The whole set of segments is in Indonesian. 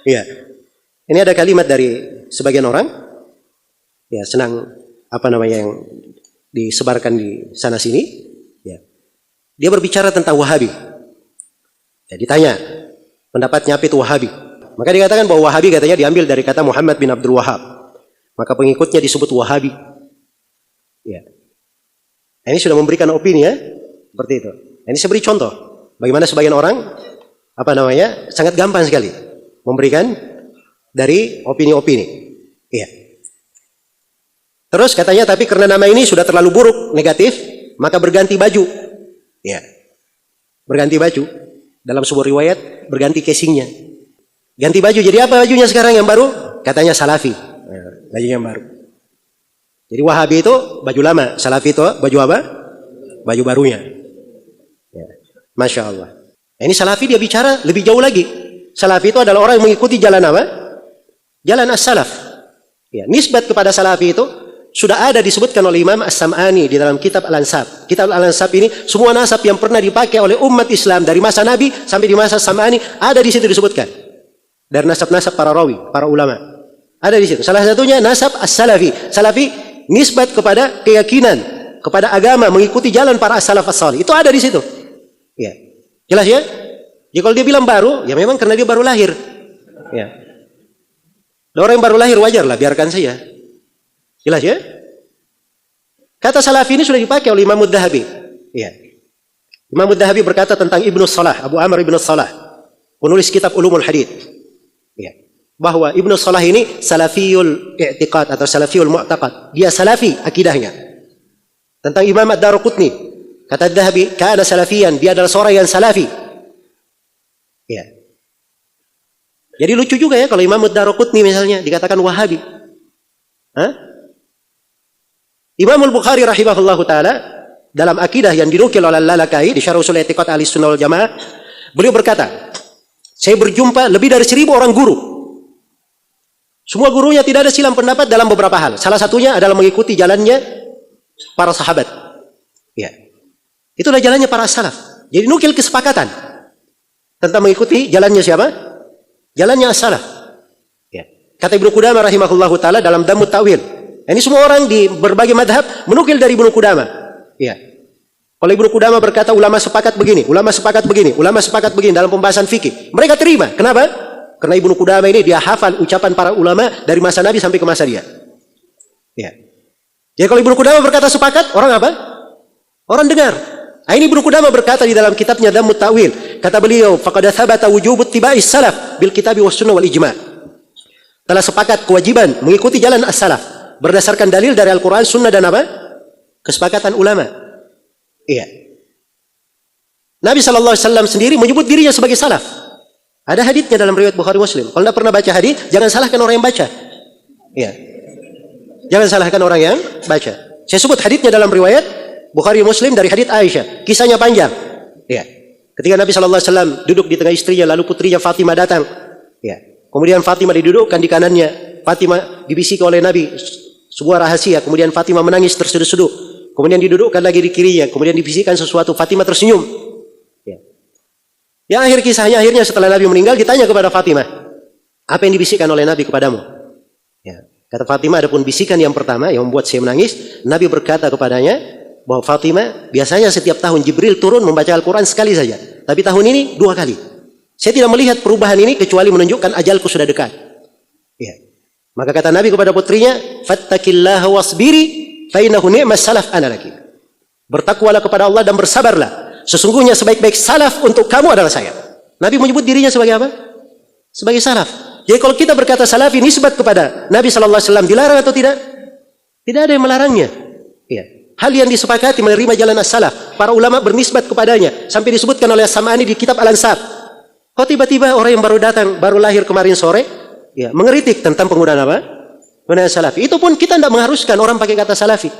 Iya. Ini ada kalimat dari sebagian orang, ya senang yang disebarkan di sana sini. Ya. Dia berbicara tentang Wahabi. Ya, ditanya pendapatnya apa itu Wahabi. Maka dikatakan bahwa Wahabi katanya diambil dari kata Muhammad bin Abdul Wahab. Maka pengikutnya disebut Wahabi. Ya. Ini sudah memberikan opini ya, seperti itu. Ini saya beri contoh bagaimana sebagian orang sangat gampang sekali memberikan dari opini-opini. Iya. Terus katanya tapi karena nama ini sudah terlalu buruk, negatif, maka berganti baju. Iya. Berganti baju. Dalam sebuah riwayat berganti casingnya. Ganti baju jadi apa bajunya sekarang yang baru? Katanya Salafi. Bajunya yang baru. Jadi Wahabi itu baju lama, Salafi itu baju apa? Baju barunya. Ya. Masya Allah. Ini Salafi dia bicara lebih jauh lagi. Salafi itu adalah orang yang mengikuti jalan apa? Jalan as-salaf. Ya, nisbat kepada Salafi itu sudah ada disebutkan oleh Imam As-Sam'ani di dalam kitab Al-Ansab. Kitab Al-Ansab ini semua nasab yang pernah dipakai oleh umat Islam dari masa Nabi sampai di masa Sam'ani ada di situ disebutkan. Dari nasab-nasab para rawi, para ulama. Ada di situ. Salah satunya nasab as-salafi. Salafi nisbat kepada keyakinan, kepada agama, mengikuti jalan para as-salaf as-salih. Itu ada di situ. Ya. Jelas ya? Jadi kalau dia bilang baru, ya memang karena dia baru lahir. Ya. Orang yang baru lahir wajar lah, biarkan saja. Jelas ya? Kata Salafi ini sudah dipakai oleh Imam Ad-Dhahabi. Ya. Imam Ad-Dhahabi berkata tentang Ibnu Salah, Abu Amr Ibnu Salah, penulis kitab Ulumul Hadits. Ya. Bahwa Ibnu Salah ini salafiyul i'tiqad atau salafiyul mu'taqad. Dia salafi akidahnya. Tentang Imam Ad-Daruqutni, kata Ad-Dhahabi, kana salafiyan, dia adalah seorang yang salafi. Ya. Jadi lucu juga ya kalau Imam Ad-Daruqutni misalnya dikatakan Wahabi. Hah? Imam Al-Bukhari rahimahullahu taala dalam akidah yang dinukil oleh Al-Lalaka'i di Syarh Ushul I'tiqad Ahlussunnah wal Jamaah, beliau berkata, saya berjumpa lebih dari 1000 orang guru. Semua gurunya tidak ada silang pendapat dalam beberapa hal. Salah satunya adalah mengikuti jalannya para sahabat. Ya. Itulah jalannya para salaf. Jadi nukil kesepakatan tentang mengikuti jalannya siapa? Jalannya as-salaf. Ya. Kata Ibnu Qudamah rahimahullahu taala dalam Dammut Ta'wil. Ini semua orang di berbagai madhab menukil dari Ibnu Qudamah. Ya. Kalau Ibnu Qudamah berkata ulama sepakat begini, ulama sepakat begini, ulama sepakat begini dalam pembahasan fikih. Mereka terima. Kenapa? Karena Ibnu Qudamah ini dia hafal ucapan para ulama dari masa Nabi sampai ke masa dia. Ya. Jadi kalau Ibnu Qudamah berkata sepakat, orang apa? Orang dengar. Ini Ibnu Qudamah berkata di dalam kitabnya Dammut Ta'wil. Kata beliau, faqad thabata wujubut tiba'is salaf bil kitabi was sunnah wal ijma'. Telah sepakat kewajiban mengikuti jalan as-salaf berdasarkan dalil dari Al-Qur'an, sunnah dan apa? Kesepakatan ulama. Iya. Nabi SAW sendiri menyebut dirinya sebagai salaf. Ada haditsnya dalam riwayat Bukhari Muslim. Kalau tidak pernah baca hadits, jangan salahkan orang yang baca. Iya. Jangan salahkan orang yang baca. Saya sebut haditsnya dalam riwayat Bukhari Muslim dari hadits Aisyah. Kisahnya panjang. Iya. Ketika Nabi SAW duduk di tengah istrinya, lalu putrinya Fatimah datang. Iya. Kemudian Fatimah didudukkan di kanannya. Fatimah dibisiki oleh Nabi sebuah rahasia. Kemudian Fatimah menangis terseduh-seduh. Kemudian didudukkan lagi di kirinya. Kemudian dibisikkan sesuatu. Fatimah tersenyum. Ya. Yang akhir kisahnya, akhirnya setelah Nabi meninggal, ditanya kepada Fatimah, apa yang dibisikkan oleh Nabi kepadamu? Ya. Kata Fatimah, adapun bisikan yang pertama yang membuat saya menangis, Nabi berkata kepadanya bahwa Fatimah, biasanya setiap tahun Jibril turun membaca Al-Quran sekali saja. Tapi tahun ini 2 kali. Saya tidak melihat perubahan ini kecuali menunjukkan ajalku sudah dekat. Ya. Maka kata Nabi kepada putrinya, fattaqillaha wasbiri fa innahu ni'mas salaf ana laki. Bertakwalah kepada Allah dan bersabarlah. Sesungguhnya sebaik-baik salaf untuk kamu adalah saya. Nabi menyebut dirinya sebagai apa? Sebagai salaf. Jadi kalau kita berkata salafi nisbat kepada Nabi SAW dilarang atau tidak? Tidak ada yang melarangnya. Ya. Hal yang disepakati menerima jalan as-salaf. Para ulama bernisbat kepadanya. Sampai disebutkan oleh As-Sam'ani di kitab Al-Ansab. Kok tiba-tiba orang yang baru datang, baru lahir kemarin sore, ya, mengeritik tentang penggunaan apa? Penggunaan salafi. Itu pun kita tidak mengharuskan orang pakai kata salafi.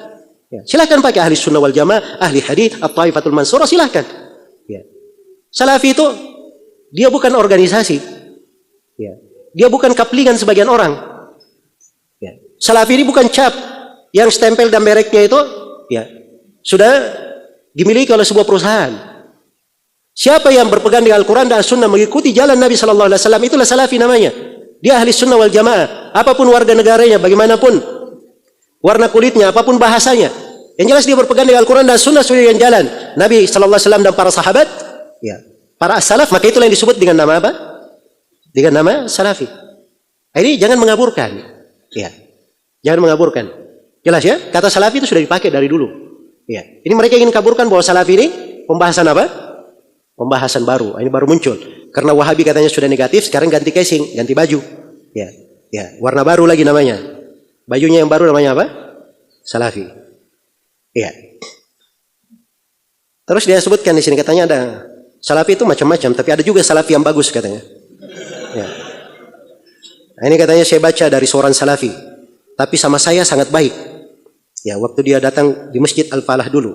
Ya, silahkan pakai ahli sunnah wal jamaah, ahli hadits, at-taifatul mansurah, silahkan. Ya. Salafi itu dia bukan organisasi. Ya. Dia bukan kaplingan sebagian orang. Ya. Salafi ini bukan cap yang stempel dan mereknya itu ya sudah dimiliki oleh sebuah perusahaan. Siapa yang berpegang dengan Al-Quran dan Sunnah mengikuti jalan Nabi SAW, itulah salafi namanya. Dia ahli sunnah wal jamaah. Apapun warga negaranya, bagaimanapun warna kulitnya, apapun bahasanya. Yang jelas dia berpegang dengan Al-Quran dan sunnah sesuai dengan jalan Nabi SAW dan para sahabat. Ya, para salaf, maka itulah yang disebut dengan nama apa? Dengan nama salafi. Ini jangan mengaburkan. Ya, jangan mengaburkan. Jelas ya? Kata salafi itu sudah dipakai dari dulu. Ya, ini mereka ingin kaburkan bahwa salafi ini pembahasan apa? Pembahasan baru. Ini baru muncul. Karena Wahabi katanya sudah negatif, sekarang ganti casing, ganti baju. Ya, ya, warna baru lagi namanya. Bajunya yang baru namanya apa? Salafi. Ya. Terus dia sebutkan di sini katanya ada salafi itu macam-macam, tapi ada juga salafi yang bagus katanya. Ya. Nah, ini katanya saya baca dari seorang salafi, tapi sama saya sangat baik. Ya, waktu dia datang di Masjid Al-Falah dulu,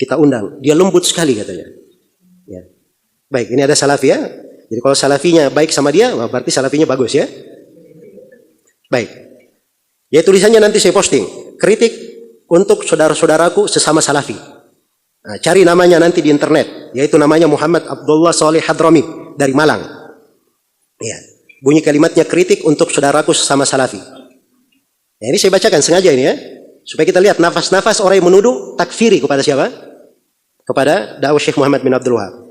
kita undang, dia lembut sekali katanya. Ya. Baik, ini ada salafi ya. Jadi kalau salafinya baik sama dia, berarti salafinya bagus ya. Baik. Ya, tulisannya nanti saya posting. Kritik untuk saudara-saudaraku sesama salafi. Nah, cari namanya nanti di internet, yaitu namanya Muhammad Abdullah Saleh Hadrami dari Malang. Ya. Bunyi kalimatnya kritik untuk saudaraku sesama salafi. Ya, ini saya bacakan sengaja ini ya, supaya kita lihat nafas-nafas orang yang menuduh takfiri kepada siapa? Kepada dakwah Syekh Muhammad bin Abdul Wahab.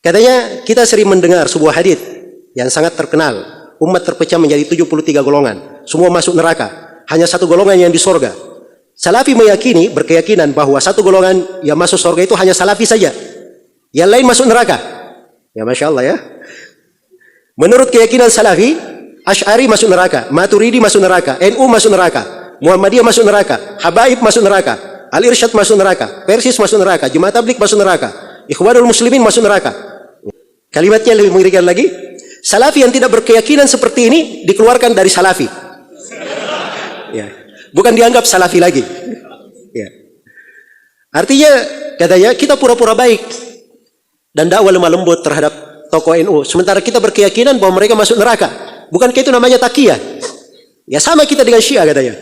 Katanya kita sering mendengar sebuah hadits yang sangat terkenal. Umat terpecah menjadi 73 golongan. Semua masuk neraka. Hanya satu golongan yang di surga. Salafi meyakini, berkeyakinan bahwa satu golongan yang masuk surga itu hanya salafi saja. Yang lain masuk neraka. Ya Masya Allah ya. Menurut keyakinan salafi, Asy'ari masuk neraka, Maturidi masuk neraka, NU masuk neraka, Muhammadiyah masuk neraka, Habaib masuk neraka, Al-Irsyad masuk neraka, Persis masuk neraka, Jemaat Tabligh masuk neraka, Ikhwanul Muslimin masuk neraka. Kalimatnya lebih mengerikan lagi. Salafi yang tidak berkeyakinan seperti ini dikeluarkan dari salafi. Ya. Bukan dianggap salafi lagi. Ya. Artinya katanya kita pura-pura baik dan dakwah lemah lembut terhadap tokoh NU. Sementara kita berkeyakinan bahwa mereka masuk neraka. Bukankah itu namanya takiyah? Ya sama kita dengan Syiah katanya.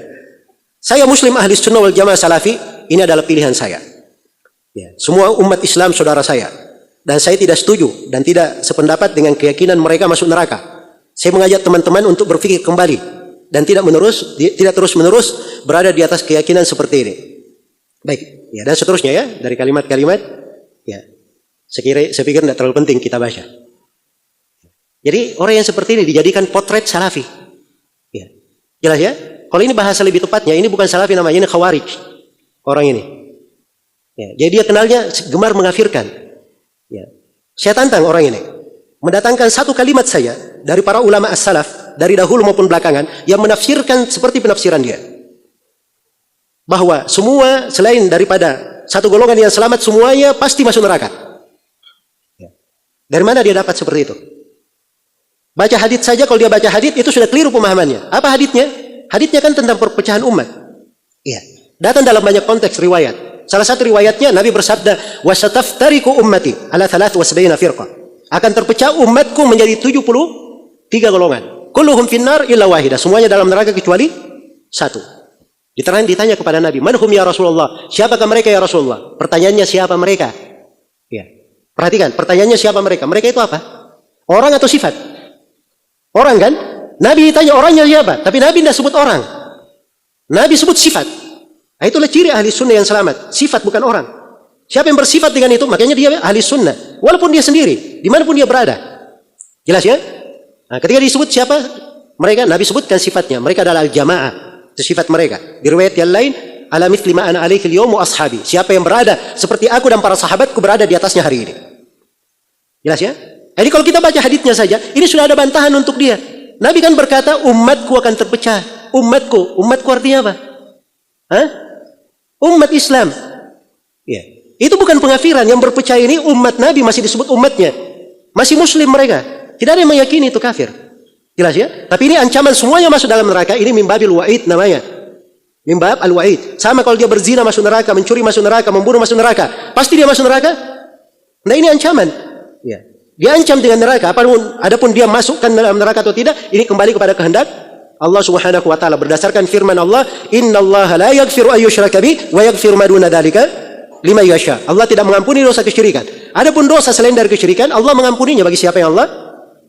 Saya Muslim ahli sunnah wal jamaah salafi. Ini adalah pilihan saya. Ya. Semua umat Islam saudara saya. Dan saya tidak setuju dan tidak sependapat dengan keyakinan mereka masuk neraka. Saya mengajak teman-teman untuk berpikir kembali dan tidak terus-menerus berada di atas keyakinan seperti ini. Baik, ya dan seterusnya ya dari kalimat-kalimat ya. Saya pikir tidak terlalu penting kita baca. Jadi orang yang seperti ini dijadikan potret salafi. Ya. Jelas ya? Kalau ini bahasa lebih tepatnya, ini bukan salafi namanya, ini khawarij. Orang ini. Ya. Jadi dia kenalnya gemar mengkafirkan. Ya. Saya tantang orang ini mendatangkan satu kalimat saja dari para ulama as-salaf dari dahulu maupun belakangan yang menafsirkan seperti penafsiran dia, bahwa semua selain daripada satu golongan yang selamat semuanya pasti masuk neraka. Ya. Dari mana dia dapat seperti itu? Baca hadits saja, kalau dia baca hadits itu sudah keliru pemahamannya. Apa haditsnya? Haditsnya kan tentang perpecahan umat. Iya. Datang dalam banyak konteks riwayat. Salah satu riwayatnya Nabi bersabda, "Wasataftariqu ummati ala 73 firqah." Akan terpecah umatku menjadi 73 golongan. Kulluhum finnar illa wahidah. Semuanya dalam neraka kecuali satu. Ditanya kepada Nabi, "Man hum ya Rasulullah?" Siapakah mereka ya Rasulullah? Pertanyaannya siapa mereka? Ya. Perhatikan, pertanyaannya siapa mereka? Mereka itu apa? Orang atau sifat? Orang kan? Nabi ditanya orangnya siapa? Tapi Nabi tidak sebut orang. Nabi sebut sifat. Nah, itulah ciri ahli sunnah yang selamat. Sifat bukan orang. Siapa yang bersifat dengan itu, makanya dia ahli sunnah. Walaupun dia sendiri, dimanapun dia berada. Jelas ya? Nah, ketika disebut siapa mereka, Nabi sebutkan sifatnya. Mereka adalah al-jamaah. Itu sifat mereka. Di riwayat yang lain, ala mithli ma ana alaihi al-yawm wa ashabi. Siapa yang berada seperti aku dan para sahabatku berada di atasnya hari ini. Jelas ya? Jadi kalau kita baca haditsnya saja, ini sudah ada bantahan untuk dia. Nabi kan berkata, umatku akan terpecah. Umatku artinya apa? Hah? Umat Islam. Ya. Itu bukan pengafiran. Yang berpecah ini umat Nabi masih disebut umatnya. Masih muslim mereka. Tidak ada yang meyakini itu kafir. Jelas ya? Tapi ini ancaman semuanya masuk dalam neraka. Ini mimbabil wa'id namanya. Mimbab al-wa'id. Sama kalau dia berzina masuk neraka, mencuri masuk neraka, membunuh masuk neraka. Pasti dia masuk neraka? Nah ini ancaman. Ya. Dia ancam dengan neraka. Adapun dia masukkan dalam neraka atau tidak, ini kembali kepada kehendak Allah Subhanahu wa taala berdasarkan firman Allah, "Innallaha la yaghfiru an yushraka bihi wa yaghfiru ma duna dzalika liman yasha." Allah tidak mengampuni dosa kesyirikan. Adapun dosa selain dari kesyirikan, Allah mengampuninya bagi siapa yang Allah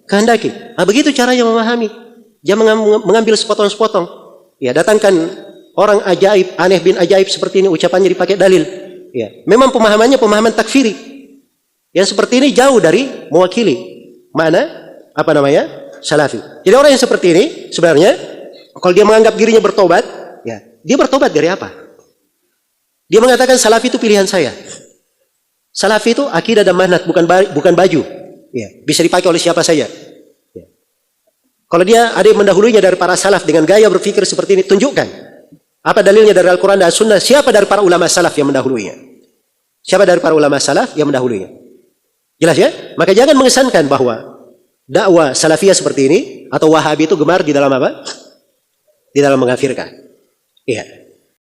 kehendaki. Nah, begitu caranya memahami. Jangan mengambil sepotong-sepotong. Ya, datangkan orang ajaib, aneh bin ajaib seperti ini, ucapannya dipakai dalil. Ya, memang pemahamannya pemahaman takfiri. Yang seperti ini jauh dari mewakili mana salafi. Jadi orang yang seperti ini sebenarnya kalau dia menganggap dirinya bertobat, ya, dia bertobat dari apa? Dia mengatakan salafi itu pilihan saya. Salafi itu akidah dan manhaj, bukan baju. Ya, bisa dipakai oleh siapa saja. Ya. Kalau dia ada yang mendahulunya dari para salaf dengan gaya berpikir seperti ini, tunjukkan. Apa dalilnya dari Al-Quran dan Sunnah? Siapa dari para ulama salaf yang mendahulunya? Siapa dari para ulama salaf yang mendahulunya? Jelas ya? Maka jangan mengesankan bahwa dakwah salafiyah seperti ini atau wahabi itu gemar di dalam apa? Di dalam mengkafirkan. Iya.